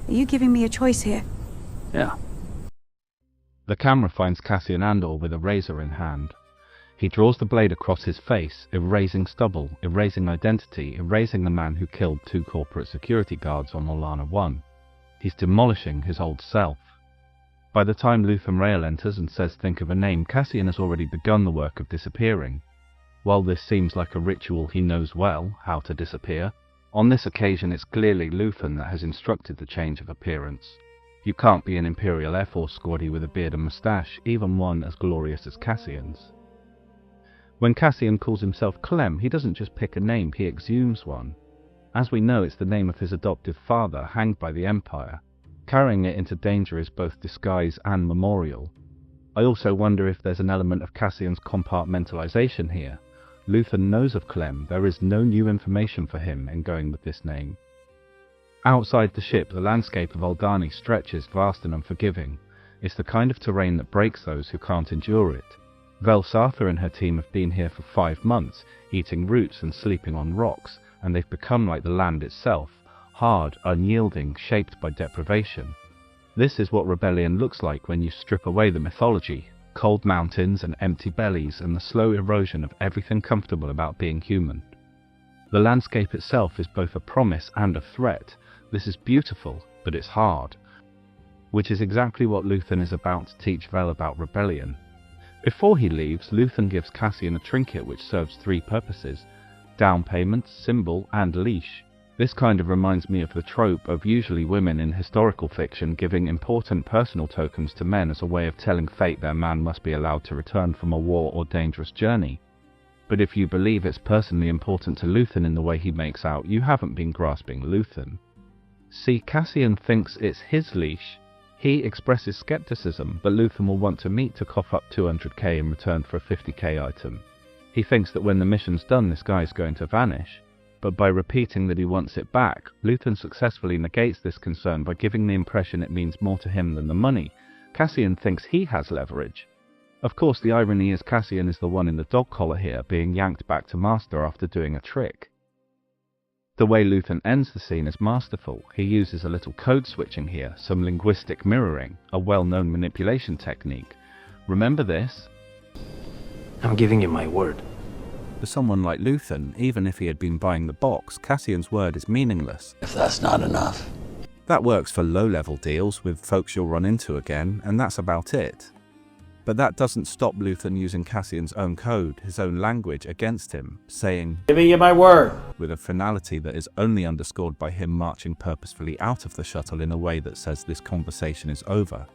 Are you giving me a choice here? Yeah. The camera finds Cassian Andor with a razor in hand. He draws the blade across his face, erasing stubble, erasing identity, erasing the man who killed 2 corporate security guards on Orlana 1. He's demolishing his old self. By the time Luthen Rael enters and says think of a name, Cassian has already begun the work of disappearing. While this seems like a ritual he knows well, how to disappear, on this occasion it's clearly Luthen that has instructed the change of appearance. You can't be an Imperial Air Force squaddy with a beard and moustache, even one as glorious as Cassian's. When Cassian calls himself Clem, he doesn't just pick a name, he exhumes one. As we know, it's the name of his adoptive father, hanged by the Empire. Carrying it into danger is both disguise and memorial. I also wonder if there's an element of Cassian's compartmentalization here. Luthen knows of Clem, there is no new information for him in going with this name. Outside the ship, the landscape of Aldhani stretches vast and unforgiving. It's the kind of terrain that breaks those who can't endure it. Vel Sartha and her team have been here for 5 months, eating roots and sleeping on rocks, and they've become like the land itself, hard, unyielding, shaped by deprivation. This is what rebellion looks like when you strip away the mythology, cold mountains and empty bellies and the slow erosion of everything comfortable about being human. The landscape itself is both a promise and a threat. This is beautiful, but it's hard. Which is exactly what Luthen is about to teach Vel about rebellion. Before he leaves, Luthen gives Cassian a trinket which serves 3 purposes: down payment, symbol, and leash. This kind of reminds me of the trope of usually women in historical fiction giving important personal tokens to men as a way of telling fate their man must be allowed to return from a war or dangerous journey. But if you believe it's personally important to Luthen in the way he makes out, you haven't been grasping Luthen. See, Cassian thinks it's his leash. He expresses skepticism, but Luthen will want to meet to cough up 200k in return for a 50k item. He thinks that when the mission's done, this guy's going to vanish. But by repeating that he wants it back, Luthen successfully negates this concern by giving the impression it means more to him than the money. Cassian thinks he has leverage. Of course, the irony is Cassian is the one in the dog collar here, being yanked back to Master after doing a trick. The way Luthen ends the scene is masterful. He uses a little code switching here, some linguistic mirroring, a well-known manipulation technique. Remember this? I'm giving you my word. For someone like Luthen, even if he had been buying the box, Cassian's word is meaningless. If that's not enough. That works for low-level deals with folks you'll run into again, and that's about it. But that doesn't stop Luthen using Cassian's own code, his own language, against him, saying, Giving you my word. With a finality that is only underscored by him marching purposefully out of the shuttle in a way that says this conversation is over.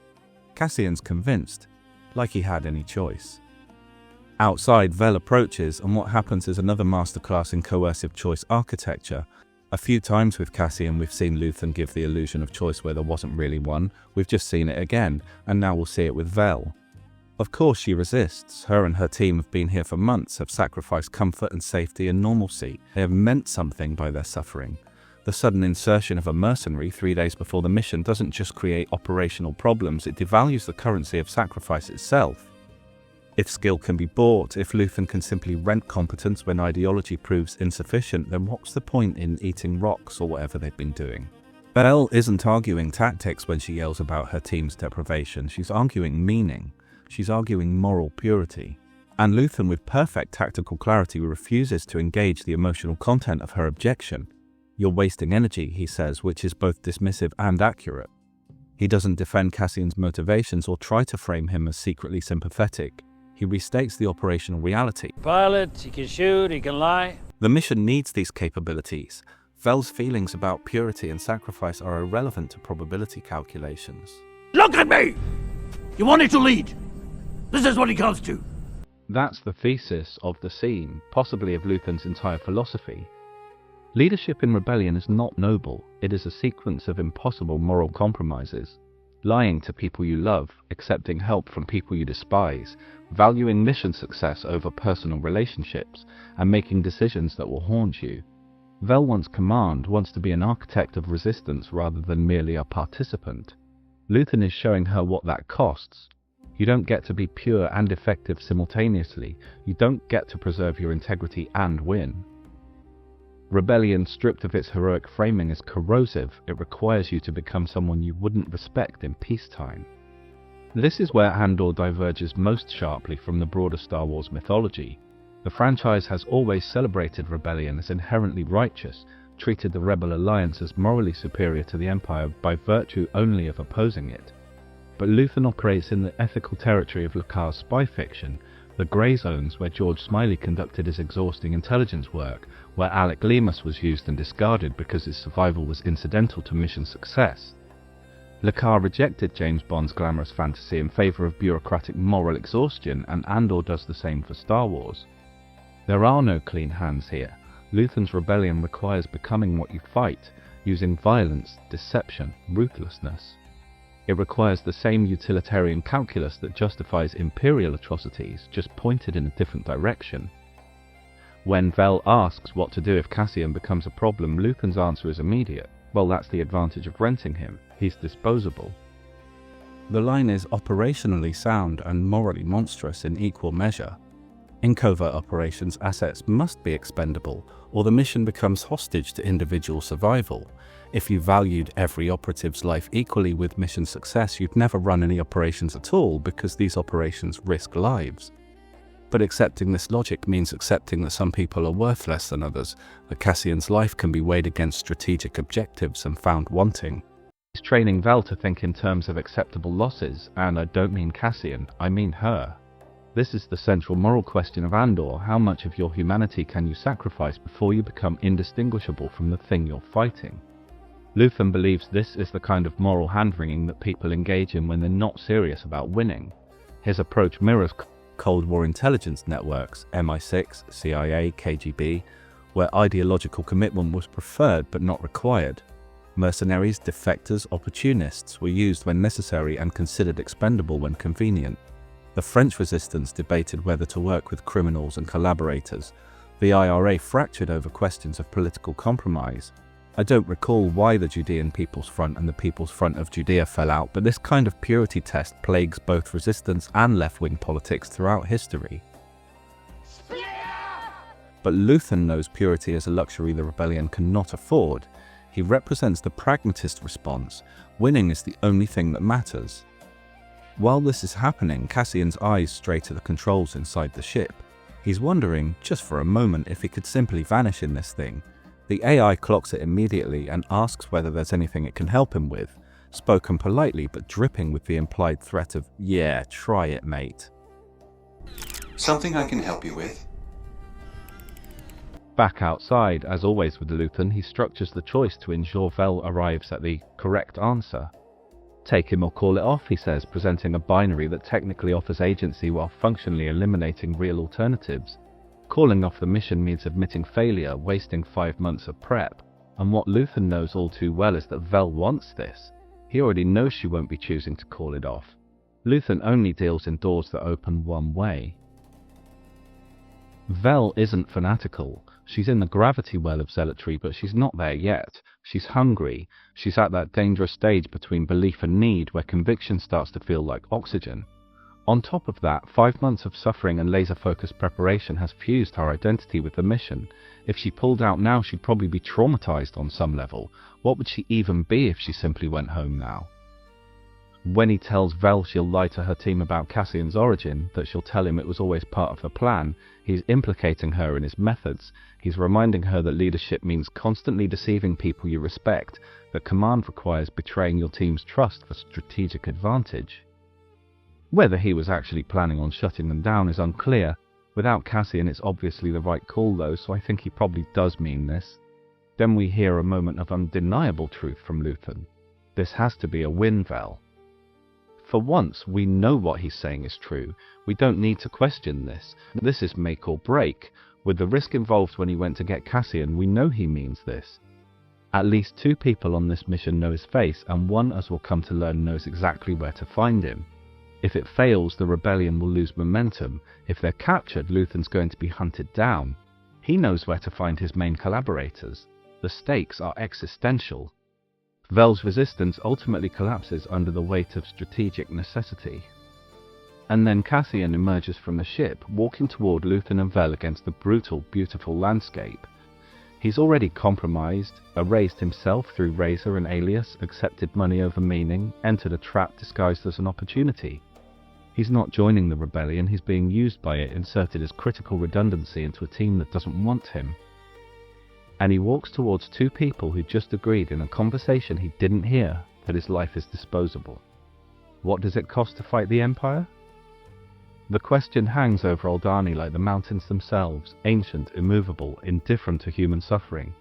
Cassian's convinced, like he had any choice. Outside, Vel approaches, and what happens is another masterclass in coercive choice architecture. A few times with Cassian we've seen Luthen give the illusion of choice where there wasn't really one. We've just seen it again, and now we'll see it with Vel. Of course she resists. Her and her team have been here for months, have sacrificed comfort and safety and normalcy. They have meant something by their suffering. The sudden insertion of a mercenary 3 days before the mission doesn't just create operational problems, it devalues the currency of sacrifice itself. If skill can be bought, if Luthen can simply rent competence when ideology proves insufficient, then what's the point in eating rocks or whatever they've been doing? Vel isn't arguing tactics when she yells about her team's deprivation. She's arguing meaning. She's arguing moral purity. And Luthen, with perfect tactical clarity, refuses to engage the emotional content of her objection. You're wasting energy, he says, which is both dismissive and accurate. He doesn't defend Cassian's motivations or try to frame him as secretly sympathetic. He restates the operational reality. Pilot, he can shoot, he can lie. The mission needs these capabilities. Vel's feelings about purity and sacrifice are irrelevant to probability calculations. Look at me! You wanted to lead. This is what he comes to. That's the thesis of the scene, possibly of Luthen's entire philosophy. Leadership in rebellion is not noble. It is a sequence of impossible moral compromises. Lying to people you love, accepting help from people you despise, valuing mission success over personal relationships, and making decisions that will haunt you. Vel wants command, wants to be an architect of resistance rather than merely a participant. Luthen is showing her what that costs. You don't get to be pure and effective simultaneously. You don't get to preserve your integrity and win. Rebellion stripped of its heroic framing is corrosive. It requires you to become someone you wouldn't respect in peacetime. This is where Andor diverges most sharply from the broader Star Wars mythology. The franchise has always celebrated rebellion as inherently righteous, treated the Rebel Alliance as morally superior to the Empire by virtue only of opposing it. But Luthen operates in the ethical territory of Lakar's spy fiction, the grey zones where George Smiley conducted his exhausting intelligence work, where Alec Lemus was used and discarded because his survival was incidental to mission success. Lakar rejected James Bond's glamorous fantasy in favour of bureaucratic moral exhaustion, and Andor does the same for Star Wars. There are no clean hands here. Luthen's rebellion requires becoming what you fight, using violence, deception, ruthlessness. It requires the same utilitarian calculus that justifies imperial atrocities, just pointed in a different direction. When Vel asks what to do if Cassian becomes a problem, Luthen's answer is immediate. Well, that's the advantage of renting him. He's disposable. The line is operationally sound and morally monstrous in equal measure. In covert operations, assets must be expendable, or the mission becomes hostage to individual survival. If you valued every operative's life equally with mission success, you'd never run any operations at all because these operations risk lives. But accepting this logic means accepting that some people are worth less than others, that Cassian's life can be weighed against strategic objectives and found wanting. He's training Vel to think in terms of acceptable losses, and I don't mean Cassian, I mean her. This is the central moral question of Andor: how much of your humanity can you sacrifice before you become indistinguishable from the thing you're fighting? Luthen believes this is the kind of moral hand-wringing that people engage in when they're not serious about winning. His approach mirrors Cold War intelligence networks, MI6, CIA, KGB, where ideological commitment was preferred but not required. Mercenaries, defectors, opportunists were used when necessary and considered expendable when convenient. The French resistance debated whether to work with criminals and collaborators. The IRA fractured over questions of political compromise. I don't recall why the Judean People's Front and the People's Front of Judea fell out, but this kind of purity test plagues both resistance and left-wing politics throughout history. But Luthen knows purity is a luxury the rebellion cannot afford. He represents the pragmatist response. Winning is the only thing that matters. While this is happening, Cassian's eyes stray to the controls inside the ship. He's wondering, just for a moment, if he could simply vanish in this thing. The AI clocks it immediately and asks whether there's anything it can help him with, spoken politely but dripping with the implied threat of, "Yeah, try it, mate." Something I can help you with? Back outside, as always with Luthen, he structures the choice to ensure Vel arrives at the correct answer. Take him or call it off, he says, presenting a binary that technically offers agency while functionally eliminating real alternatives. Calling off the mission means admitting failure, wasting 5 months of prep. And what Luthen knows all too well is that Vel wants this. He already knows she won't be choosing to call it off. Luthen only deals in doors that open one way. Vel isn't fanatical. She's in the gravity well of zealotry, but she's not there yet. She's hungry. She's at that dangerous stage between belief and need where conviction starts to feel like oxygen. On top of that, 5 months of suffering and laser-focused preparation has fused her identity with the mission. If she pulled out now, she'd probably be traumatized on some level. What would she even be if she simply went home now? When he tells Vel she'll lie to her team about Cassian's origin, that she'll tell him it was always part of the plan, he's implicating her in his methods. He's reminding her that leadership means constantly deceiving people you respect, that command requires betraying your team's trust for strategic advantage. Whether he was actually planning on shutting them down is unclear. Without Cassian, it's obviously the right call though, so I think he probably does mean this. Then we hear a moment of undeniable truth from Luthen. This has to be a win, Vel. For once, we know what he's saying is true. We don't need to question this. This is make or break. With the risk involved when he went to get Cassian, we know he means this. At least 2 people on this mission know his face, and one, as we'll come to learn, knows exactly where to find him. If it fails, the rebellion will lose momentum. If they're captured, Luthen's going to be hunted down. He knows where to find his main collaborators. The stakes are existential. Vel's resistance ultimately collapses under the weight of strategic necessity. And then Cassian emerges from the ship, walking toward Luthen and Vel against the brutal, beautiful landscape. He's already compromised, erased himself through razor and alias, accepted money over meaning, entered a trap disguised as an opportunity. He's not joining the rebellion, he's being used by it, inserted as critical redundancy into a team that doesn't want him. And he walks towards two people who just agreed in a conversation he didn't hear that his life is disposable. What does it cost to fight the Empire? The question hangs over Aldhani like the mountains themselves, ancient, immovable, indifferent to human suffering.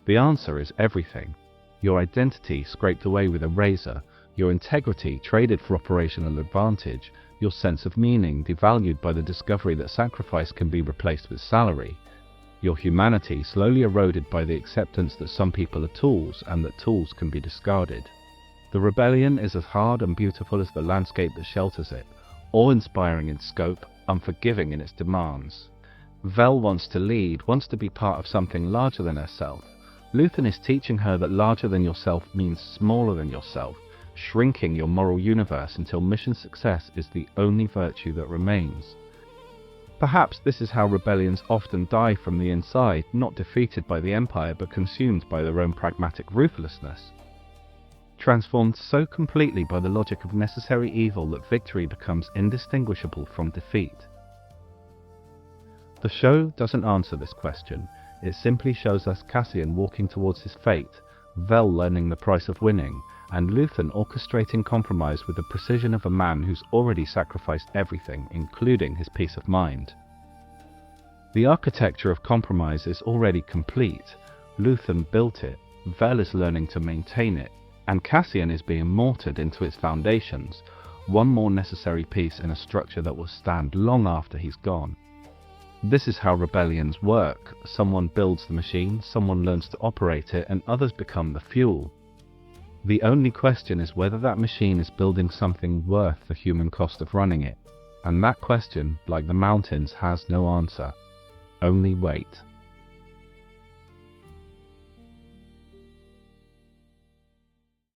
The answer is everything. Your identity scraped away with a razor, your integrity traded for operational advantage, your sense of meaning devalued by the discovery that sacrifice can be replaced with salary, your humanity slowly eroded by the acceptance that some people are tools and that tools can be discarded. The rebellion is as hard and beautiful as the landscape that shelters it, awe-inspiring in scope, unforgiving in its demands. Vel wants to lead, wants to be part of something larger than herself. Luthen is teaching her that larger than yourself means smaller than yourself, shrinking your moral universe until mission success is the only virtue that remains. Perhaps this is how rebellions often die from the inside, not defeated by the Empire but consumed by their own pragmatic ruthlessness. Transformed so completely by the logic of necessary evil that victory becomes indistinguishable from defeat. The show doesn't answer this question, it simply shows us Cassian walking towards his fate, Vel learning the price of winning, and Luthen orchestrating compromise with the precision of a man who's already sacrificed everything, including his peace of mind. The architecture of compromise is already complete. Luthen built it, Vel is learning to maintain it, and Cassian is being mortared into its foundations, one more necessary piece in a structure that will stand long after he's gone. This is how rebellions work. Someone builds the machine, someone learns to operate it, and others become the fuel. The only question is whether that machine is building something worth the human cost of running it. And that question, like the mountains, has no answer. Only wait.